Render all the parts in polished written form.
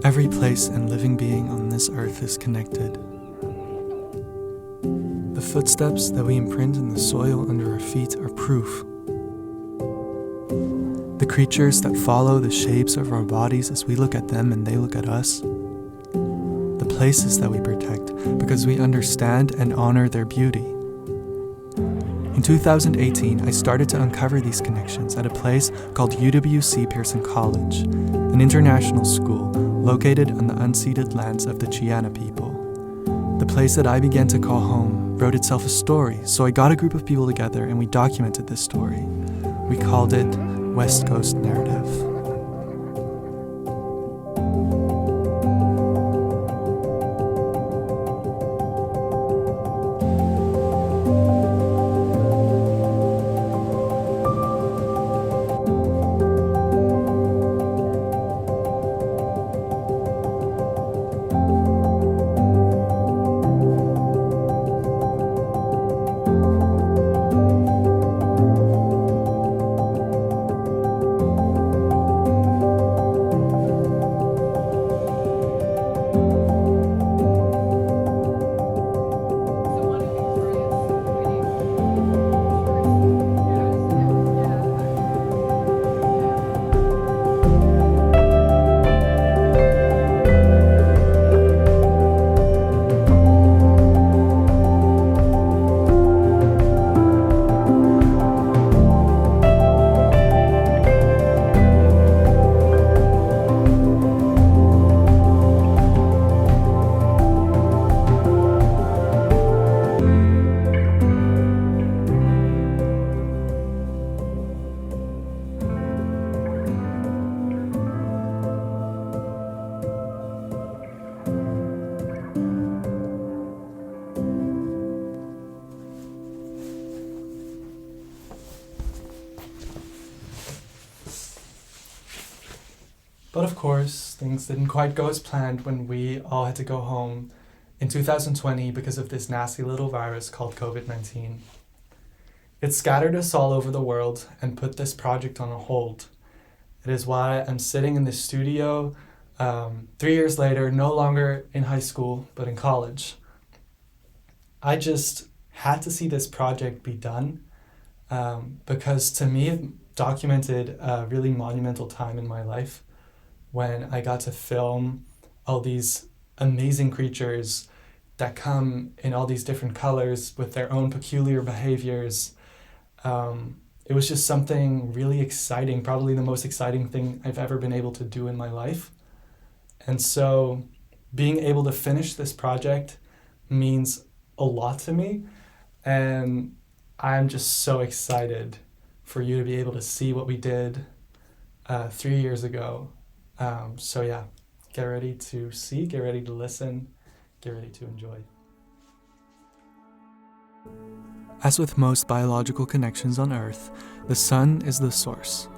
Every place and living being on this earth is connected. The footsteps that we imprint in the soil under our feet are proof. The creatures that follow the shapes of our bodies as we look at them and they look at us. The places that we protect because we understand and honor their beauty. In 2018, I started to uncover these connections at a place called UWC Pearson College, an international school located on the unceded lands of the Chiana people. The place that I began to call home wrote itself a story, so I got a group of people together and we documented this story. We called it West Coast Narrative. But of course, things didn't quite go as planned when we all had to go home in 2020 because of this nasty little virus called COVID-19. It scattered us all over the world and put this project on a hold. It is why I'm sitting in this studio 3 years later, no longer in high school, but in college. I just had to see this project be done because to me it documented a really monumental time in my life when I got to film all these amazing creatures that come in all these different colors with their own peculiar behaviors. It was just something really exciting, probably the most exciting thing I've ever been able to do in my life. And so being able to finish this project means a lot to me. And I'm just so excited for you to be able to see what we did 3 years ago. So yeah, get ready to see, get ready to listen, get ready to enjoy. As with most biological connections on Earth, the sun is the source,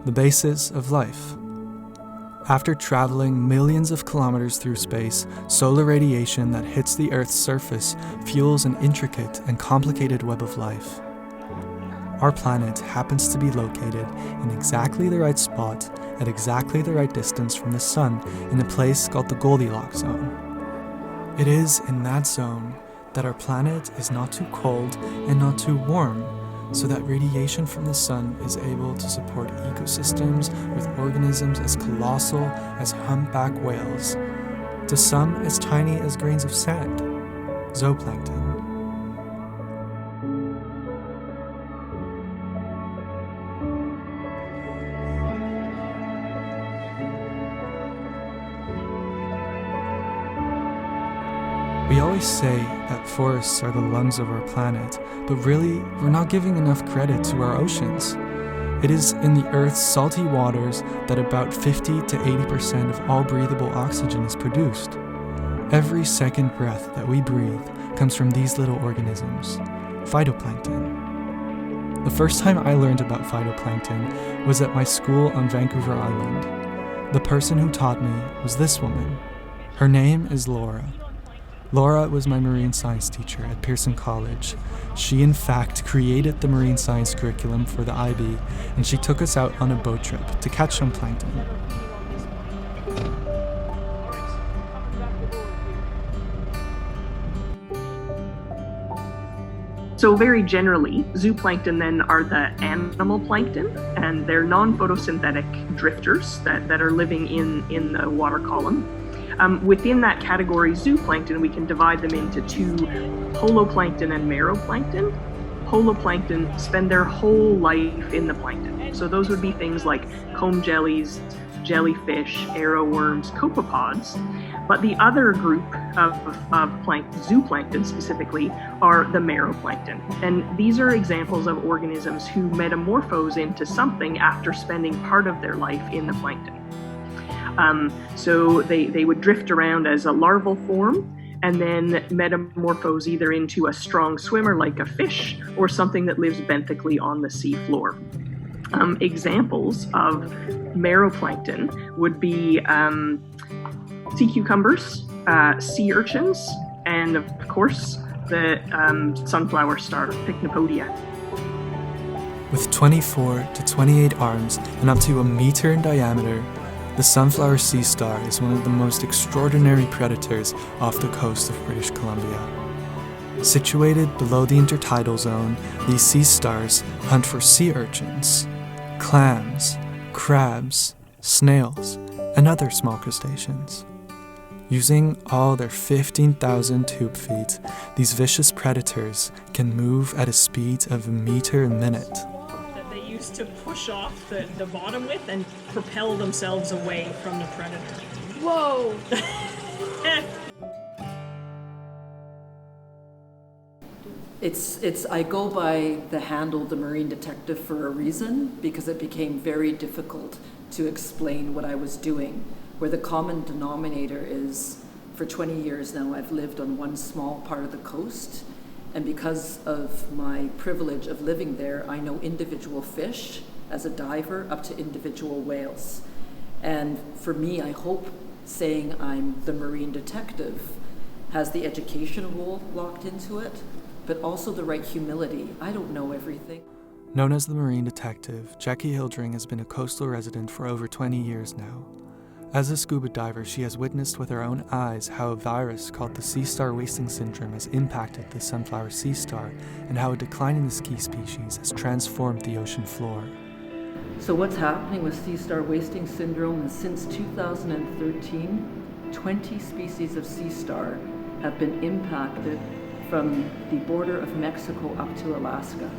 the basis of life. After traveling millions of kilometers through space, solar radiation that hits the Earth's surface fuels an intricate and complicated web of life. Our planet happens to be located in exactly the right spot at exactly the right distance from the sun in a place called the Goldilocks zone. It is in that zone that our planet is not too cold and not too warm, so that radiation from the sun is able to support ecosystems with organisms as colossal as humpback whales, to some as tiny as grains of sand, zooplankton. We always say that forests are the lungs of our planet, but really, we're not giving enough credit to our oceans. It is in the Earth's salty waters that about 50 to 80% of all breathable oxygen is produced. Every second breath that we breathe comes from these little organisms, phytoplankton. The first time I learned about phytoplankton was at my school on Vancouver Island. The person who taught me was this woman. Her name is Laura. Laura was my marine science teacher at Pearson College. She in fact created the marine science curriculum for the IB, and she took us out on a boat trip to catch some plankton. So very generally, zooplankton then are the animal plankton, and they're non-photosynthetic drifters that are living in the water column. Within that category, zooplankton, we can divide them into two, holoplankton and meroplankton. Holoplankton spend their whole life in the plankton. So those would be things like comb jellies, jellyfish, arrowworms, copepods. But the other group of zooplankton specifically are the meroplankton. And these are examples of organisms who metamorphose into something after spending part of their life in the plankton. So they would drift around as a larval form and then metamorphose either into a strong swimmer like a fish or something that lives benthically on the sea floor. Examples of meroplankton would be sea cucumbers, sea urchins, and of course the sunflower star, Pycnopodia. With 24 to 28 arms and up to 1 meter in diameter, the sunflower sea star is one of the most extraordinary predators off the coast of British Columbia. Situated below the intertidal zone, these sea stars hunt for sea urchins, clams, crabs, snails, and other small crustaceans. Using all their 15,000 tube feet, these vicious predators can move at a speed of 1 meter a minute. That they use to push off the bottom with and propel themselves away from the predator. Whoa! I go by the handle the marine detective for a reason, because it became very difficult to explain what I was doing, where the common denominator is, for 20 years now, I've lived on one small part of the coast, and because of my privilege of living there, I know individual fish as a diver up to individual whales. And for me, I hope saying I'm the marine detective has the education role locked into it, but also the right humility. I don't know everything. Known as the marine detective, Jackie Hildring has been a coastal resident for over 20 years now. As a scuba diver, she has witnessed with her own eyes how a virus called the sea star wasting syndrome has impacted the sunflower sea star and how a decline in this key species has transformed the ocean floor. So what's happening with sea star wasting syndrome is since 2013, 20 species of sea star have been impacted from the border of Mexico up to Alaska.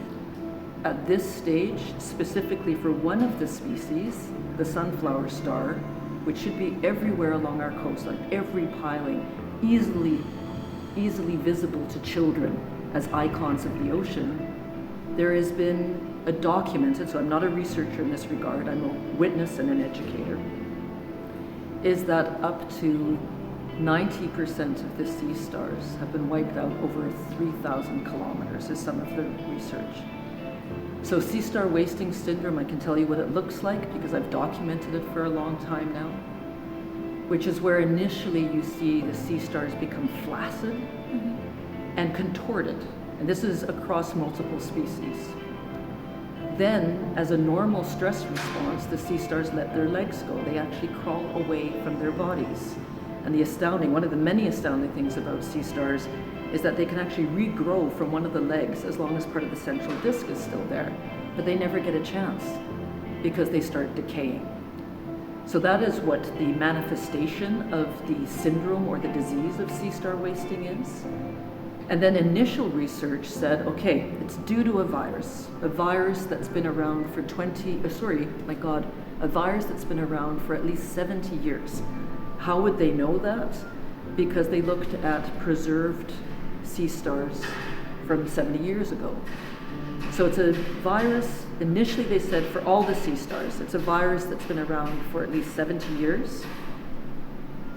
At this stage, specifically for one of the species, the sunflower star, which should be everywhere along our coast, on every piling, easily visible to children as icons of the ocean, there has been a documented, so I'm not a researcher in this regard, I'm a witness and an educator, is that up to 90% of the sea stars have been wiped out over 3,000 kilometers, is some of the research. So sea star wasting syndrome, I can tell you what it looks like because I've documented it for a long time now, which is where initially you see the sea stars become flaccid and contorted. And this is across multiple species. Then, as a normal stress response, the sea stars let their legs go. They actually crawl away from their bodies. And one of the many astounding things about sea stars is that they can actually regrow from one of the legs as long as part of the central disc is still there. But they never get a chance because they start decaying. So that is what the manifestation of the syndrome or the disease of sea star wasting is. And then initial research said, okay, it's due to a virus that's been around for a virus that's been around for at least 70 years. How would they know that? Because they looked at preserved sea stars from 70 years ago. So it's a virus, initially they said for all the sea stars, it's a virus that's been around for at least 70 years.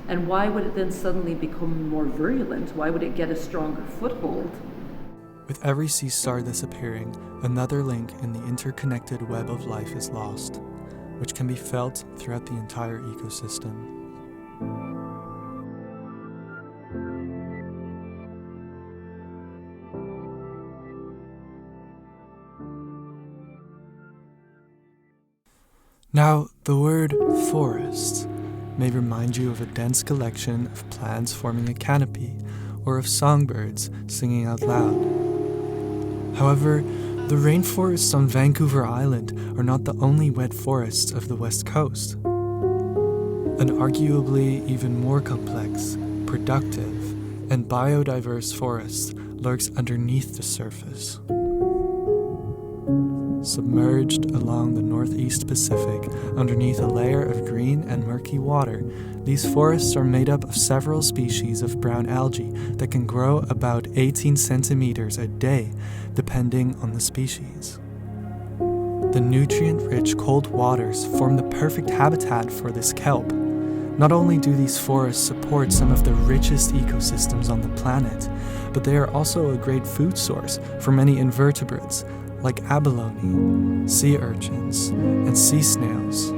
And why would it then suddenly become more virulent? Why would it get a stronger foothold? With every sea star disappearing, another link in the interconnected web of life is lost, which can be felt throughout the entire ecosystem. Now, the word forest may remind you of a dense collection of plants forming a canopy, or of songbirds singing out loud. However, the rainforests on Vancouver Island are not the only wet forests of the West Coast. An arguably even more complex, productive, and biodiverse forest lurks underneath the surface. Submerged along the northeast Pacific, underneath a layer of green and murky water, these forests are made up of several species of brown algae that can grow about 18 centimeters a day, depending on the species. The nutrient-rich cold waters form the perfect habitat for this kelp. Not only do these forests support some of the richest ecosystems on the planet, but they are also a great food source for many invertebrates, like abalone, sea urchins, and sea snails.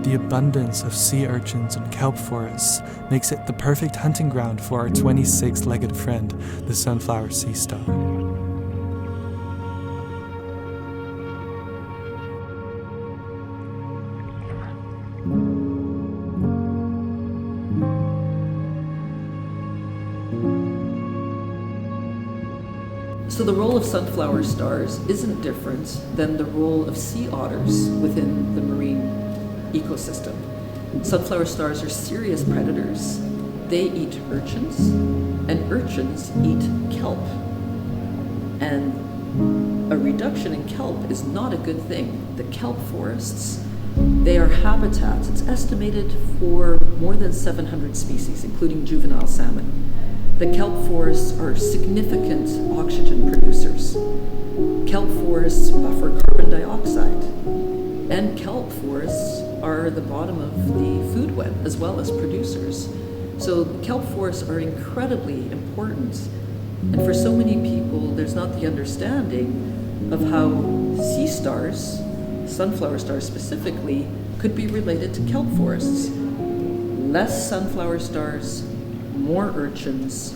The abundance of sea urchins and kelp forests makes it the perfect hunting ground for our 26-legged friend, the sunflower sea star. So the role of sunflower stars isn't different than the role of sea otters within the marine ecosystem. Sunflower stars are serious predators. They eat urchins, and urchins eat kelp. And a reduction in kelp is not a good thing. The kelp forests, they are habitats. It's estimated for more than 700 species, including juvenile salmon. The kelp forests are significant oxygen producers. Kelp forests buffer carbon dioxide, and kelp forests are the bottom of the food web as well as producers. So kelp forests are incredibly important, and for so many people, there's not the understanding of how sea stars, sunflower stars specifically, could be related to kelp forests. Less sunflower stars, more urchins,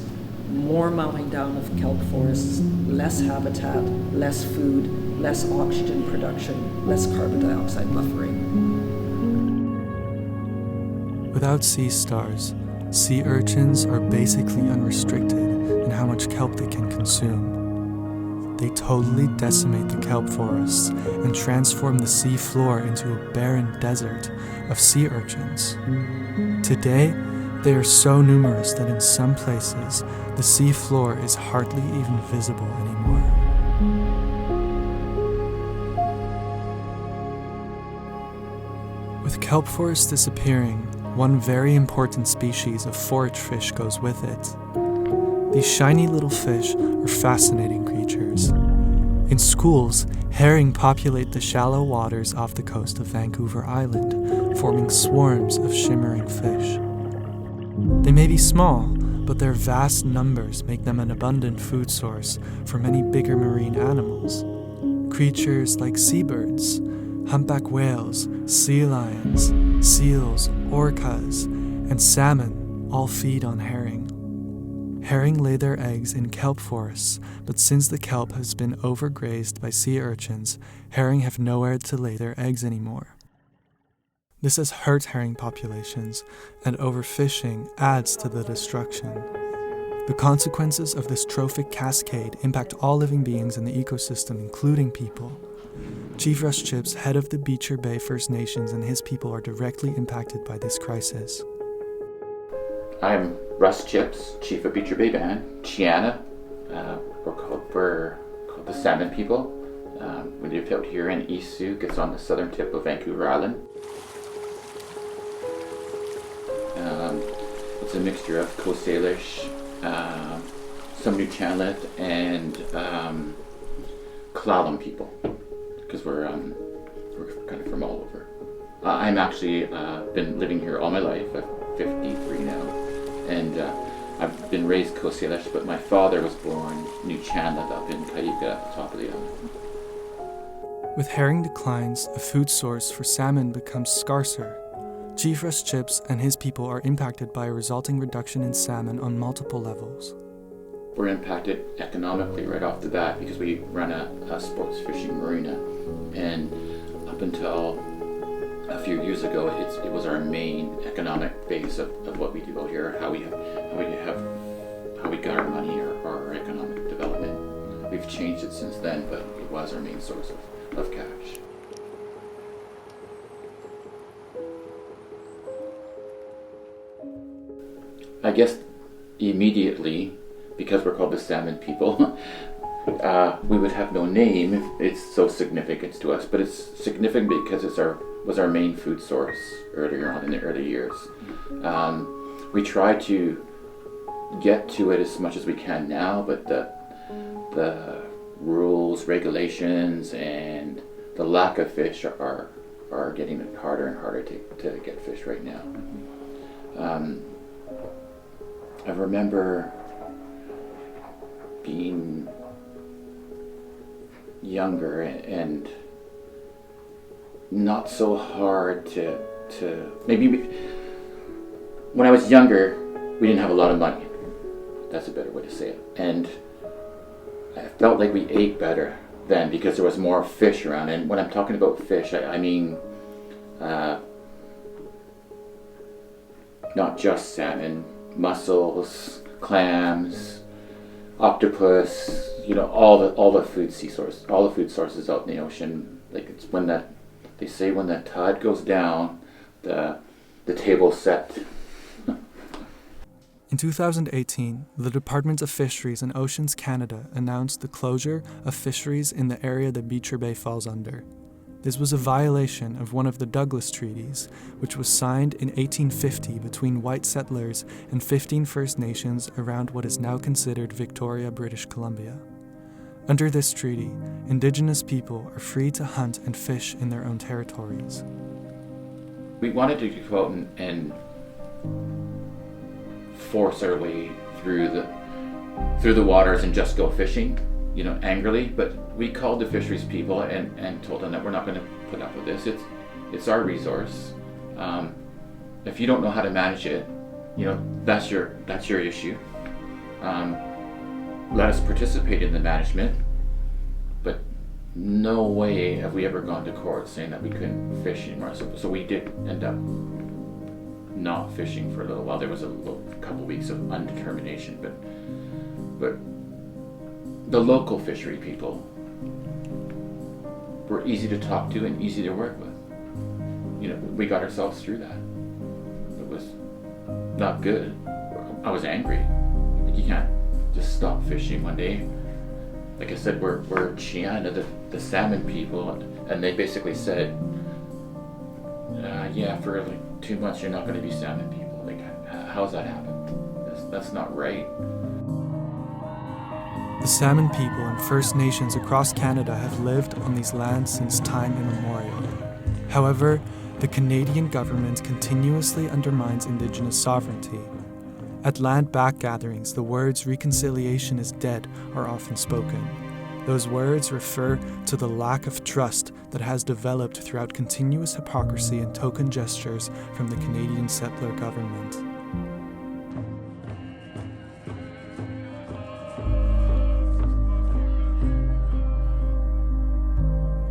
more mowing down of kelp forests, less habitat, less food, less oxygen production, less carbon dioxide buffering. Without sea stars, sea urchins are basically unrestricted in how much kelp they can consume. They totally decimate the kelp forests and transform the sea floor into a barren desert of sea urchins. Today, they are so numerous that in some places, the sea floor is hardly even visible anymore. With kelp forests disappearing, one very important species of forage fish goes with it. These shiny little fish are fascinating creatures. In schools, herring populate the shallow waters off the coast of Vancouver Island, forming swarms of shimmering fish. They may be small, but their vast numbers make them an abundant food source for many bigger marine animals. Creatures like seabirds, humpback whales, sea lions, seals, orcas, and salmon all feed on herring. Herring lay their eggs in kelp forests, but since the kelp has been overgrazed by sea urchins, herring have nowhere to lay their eggs anymore. This has hurt herring populations, and overfishing adds to the destruction. The consequences of this trophic cascade impact all living beings in the ecosystem, including people. Chief Russ Chips, head of the Beecher Bay First Nations, and his people are directly impacted by this crisis. I'm Russ Chips, Chief of Beecher Bay Band, Chiana. We're called the Salmon People. We live out here in East Sioux, gets on the southern tip of Vancouver Island. It's a mixture of Coast Salish, some Newfoundland, and Clallam people, because we're kind of from all over. I'm actually been living here all my life. I'm 53 now, and I've been raised Coast Salish, but my father was born Newfoundland up in Cayuga at the top of the island. With herring declines, a food source for salmon becomes scarcer. Chief Russ Chips and his people are impacted by a resulting reduction in salmon on multiple levels. We're impacted economically right off the bat because we run a sports fishing marina, and up until a few years ago, it was our main economic base of what we do out here, how we got our money or our economic development. We've changed it since then, but it was our main source of catch. I guess immediately, because we're called the salmon people, we would have no name if it's so significant to us, but it's significant because was our main food source earlier on in the early years. We try to get to it as much as we can now, but the rules, regulations, and the lack of fish are getting it harder and harder to get fish right now. I remember being younger and not so hard to maybe when I was younger, we didn't have a lot of money. That's a better way to say it. And I felt like we ate better then because there was more fish around. And when I'm talking about fish, I mean not just salmon, mussels, clams, octopus, all the food sources out in the ocean. Like it's when the tide goes down, the table's set. In 2018, the Department of Fisheries and Oceans Canada announced the closure of fisheries in the area that Beecher Bay falls under. This was a violation of one of the Douglas Treaties, which was signed in 1850 between white settlers and 15 First Nations around what is now considered Victoria, British Columbia. Under this treaty, Indigenous people are free to hunt and fish in their own territories. We wanted to go out and force our way through the waters and just go fishing, angrily, but we called the fisheries people and told them that we're not going to put up with this. It's our resource. If you don't know how to manage it, that's your issue. Let us participate in the management, but no way have we ever gone to court saying that we couldn't fish anymore. So we did end up not fishing for a little while. There was a couple weeks of undetermination, but the local fishery people were easy to talk to and easy to work with. We got ourselves through that. It was not good. I was angry. Like, you can't just stop fishing one day. Like I said, we're Chiana, the salmon people, and they basically said, yeah, for like 2 months you're not going to be salmon people. Like, how's that happen? That's not right. The salmon people and First Nations across Canada have lived on these lands since time immemorial. However, the Canadian government continuously undermines Indigenous sovereignty. At land back gatherings, the words "reconciliation is dead" are often spoken. Those words refer to the lack of trust that has developed throughout continuous hypocrisy and token gestures from the Canadian settler government.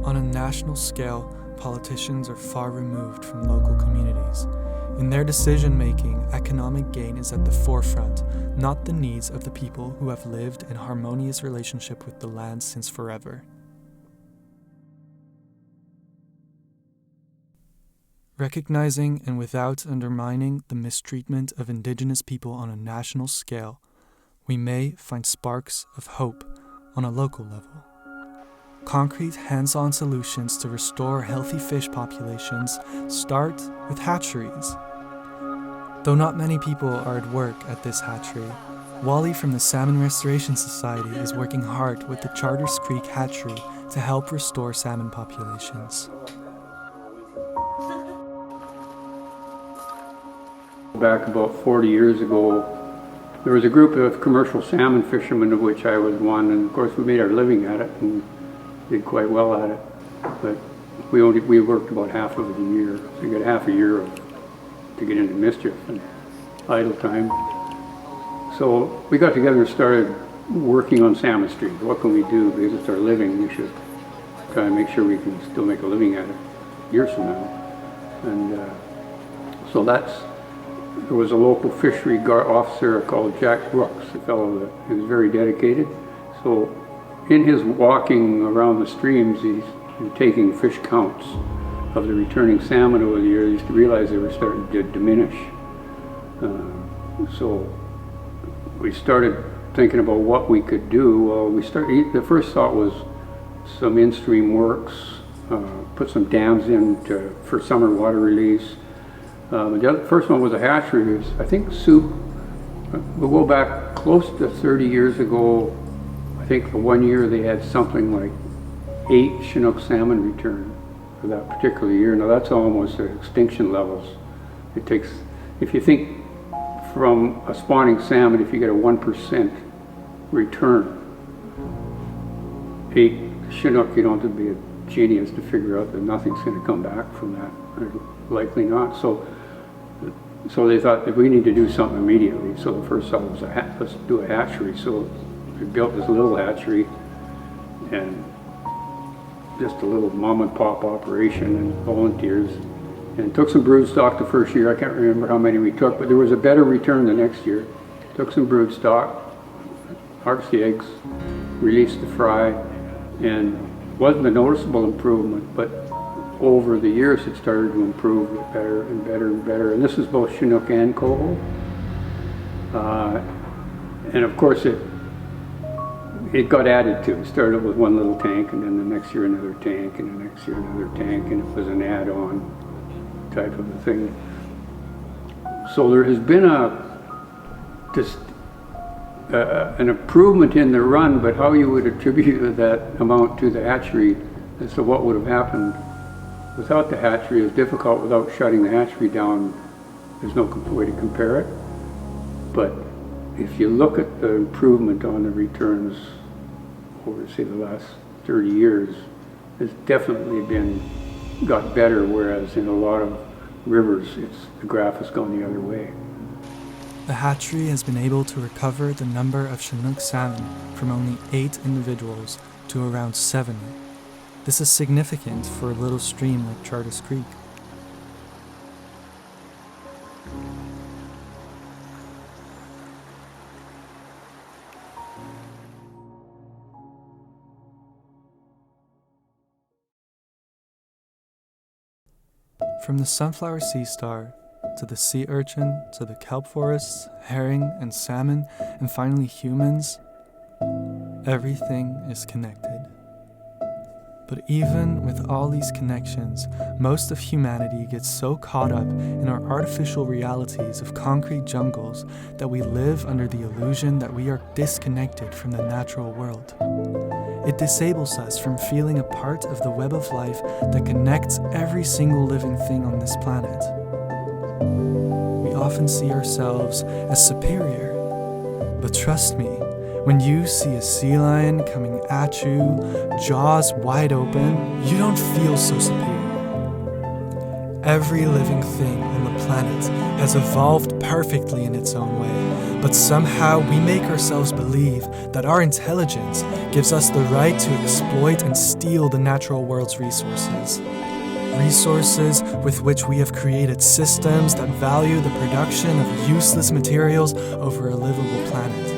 On a national scale, politicians are far removed from local communities. In their decision-making, economic gain is at the forefront, not the needs of the people who have lived in harmonious relationship with the land since forever. Recognizing and without undermining the mistreatment of Indigenous people on a national scale, we may find sparks of hope on a local level. Concrete, hands-on solutions to restore healthy fish populations start with hatcheries. Though not many people are at work at this hatchery, Wally from the Salmon Restoration Society is working hard with the Charters Creek Hatchery to help restore salmon populations. Back about 40 years ago, there was a group of commercial salmon fishermen, of which I was one, and of course we made our living at it and did quite well at it, but we worked about half of it a year, so you got half a year to get into mischief and idle time. So we got together and started working on Salmon Street. What can we do? Because it's our living, we should try and make sure we can still make a living at it years from now. And so there was a local fishery officer called Jack Brooks, a fellow that he was very dedicated. So in his walking around the streams, he's taking fish counts of the returning salmon over the years. He realized they were starting to diminish. So we started thinking about what we could do. Well, the first thought was some in-stream works, put some dams in for summer water release. The first one was a hatchery. I think we'll go back close to 30 years ago. I think for 1 year they had something like 8 Chinook salmon return for that particular year. Now that's almost at extinction levels. It takes, if you think from a spawning salmon, if you get a 1% return, 8 Chinook, you don't have to be a genius to figure out that nothing's going to come back from that, or likely not. So they thought that we need to do something immediately. So the first thought was, let's do a hatchery. So we built this little hatchery, and just a little mom and pop operation and volunteers, and took some brood stock the first year. I can't remember how many we took, but there was a better return the next year. Took some brood stock, harvested the eggs, released the fry, and wasn't a noticeable improvement, but over the years it started to improve better and better and better. And this is both Chinook and coho. And of course it got added to. It started with one little tank, and then the next year another tank, and the next year another tank, and it was an add-on type of a thing. So there has been an improvement in the run, but how you would attribute that amount to the hatchery as to what would have happened without the hatchery is difficult. Without shutting the hatchery down, there's no way to compare it. But if you look at the improvement on the returns over, say, the last 30 years, it's definitely got better, whereas in a lot of rivers, the graph has gone the other way. The hatchery has been able to recover the number of Chinook salmon from only 8 individuals to around 70. This is significant for a little stream like Charters Creek. From the sunflower sea star, to the sea urchin, to the kelp forests, herring and salmon, and finally humans, everything is connected. But even with all these connections, most of humanity gets so caught up in our artificial realities of concrete jungles that we live under the illusion that we are disconnected from the natural world. It disables us from feeling a part of the web of life that connects every single living thing on this planet. We often see ourselves as superior, but trust me, when you see a sea lion coming at you, jaws wide open, you don't feel so superior. Every living thing on the planet has evolved perfectly in its own way, but somehow we make ourselves believe that our intelligence gives us the right to exploit and steal the natural world's resources. Resources with which we have created systems that value the production of useless materials over a livable planet.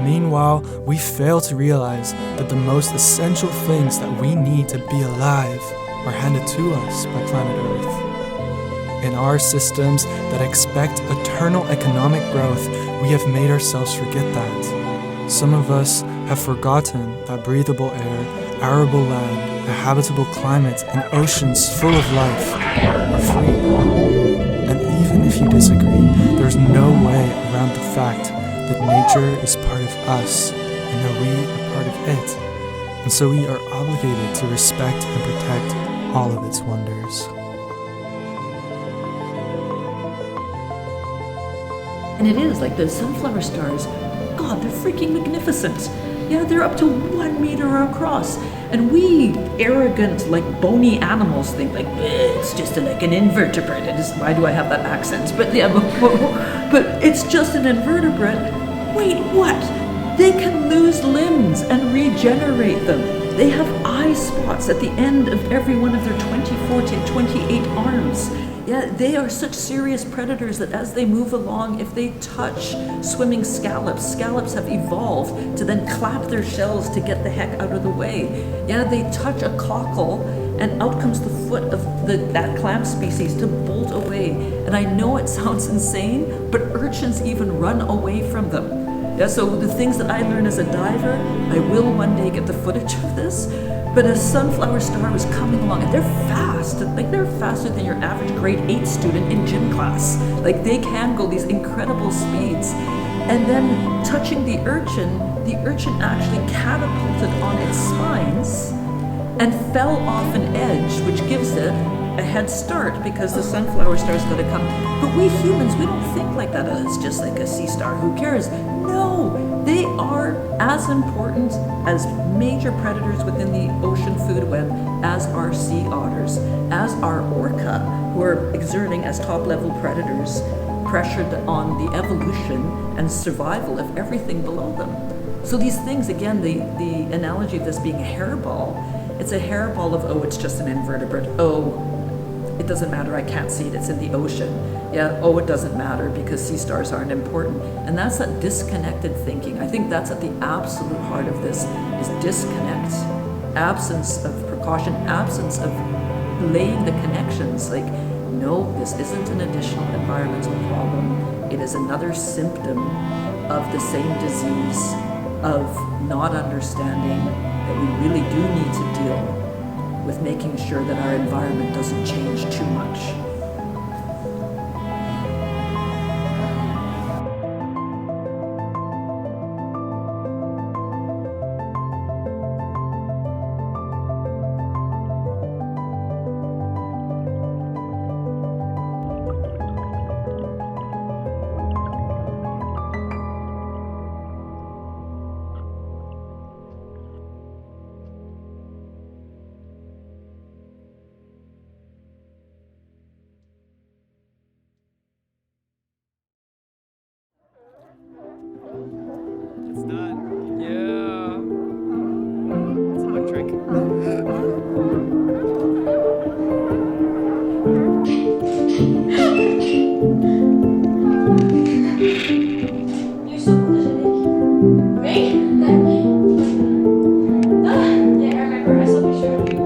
Meanwhile, we fail to realize that the most essential things that we need to be alive are handed to us by planet Earth. In our systems that expect eternal economic growth, we have made ourselves forget that. Some of us have forgotten that breathable air, arable land, a habitable climate, and oceans full of life are free. And even if you disagree, there's no way around the fact that nature is part of us and that we are part of it. And so we are obligated to respect and protect all of its wonders. And it is like the sunflower stars. God, they're freaking magnificent. Yeah, they're up to 1 meter across. And we arrogant, like bony animals think like, it's just like an invertebrate. Why do I have that accent? But yeah, but it's just an invertebrate. Wait, what? They can lose limbs and regenerate them. They have eye spots at the end of every one of their 24 to 28 arms. Yeah, they are such serious predators that as they move along, if they touch swimming scallops, scallops have evolved to then clap their shells to get the heck out of the way. Yeah, they touch a cockle and out comes the foot of that clam species to bolt away. And I know it sounds insane, but urchins even run away from them. Yeah, so the things that I learned as a diver, I will one day get the footage of this, but a sunflower star was coming along, and they're fast, like they're faster than your average grade 8 student in gym class. Like they can go these incredible speeds. And then touching the urchin actually catapulted on its spines and fell off an edge, which gives it a head start because the sunflower star's got to come. But we humans, we don't think like that. Oh, it's just like a sea star, who cares? No, they are as important as major predators within the ocean food web as are sea otters, as are orca, who are exerting as top-level predators, pressured on the evolution and survival of everything below them. So these things, again, the analogy of this being a hairball, it's a hairball of, oh, it's just an invertebrate, oh, it doesn't matter, I can't see it, it's in the ocean. Yeah, oh, it doesn't matter because sea stars aren't important. And that's that disconnected thinking. I think that's at the absolute heart of this, is disconnect. Absence of precaution, absence of laying the connections. Like, no, this isn't an additional environmental problem. It is another symptom of the same disease, of not understanding that we really do need to deal with making sure that our environment doesn't change too much. It's done. Yeah. It's electric. You're so foolish, me? Yeah, I remember. I saw a picture of you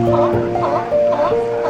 Oh,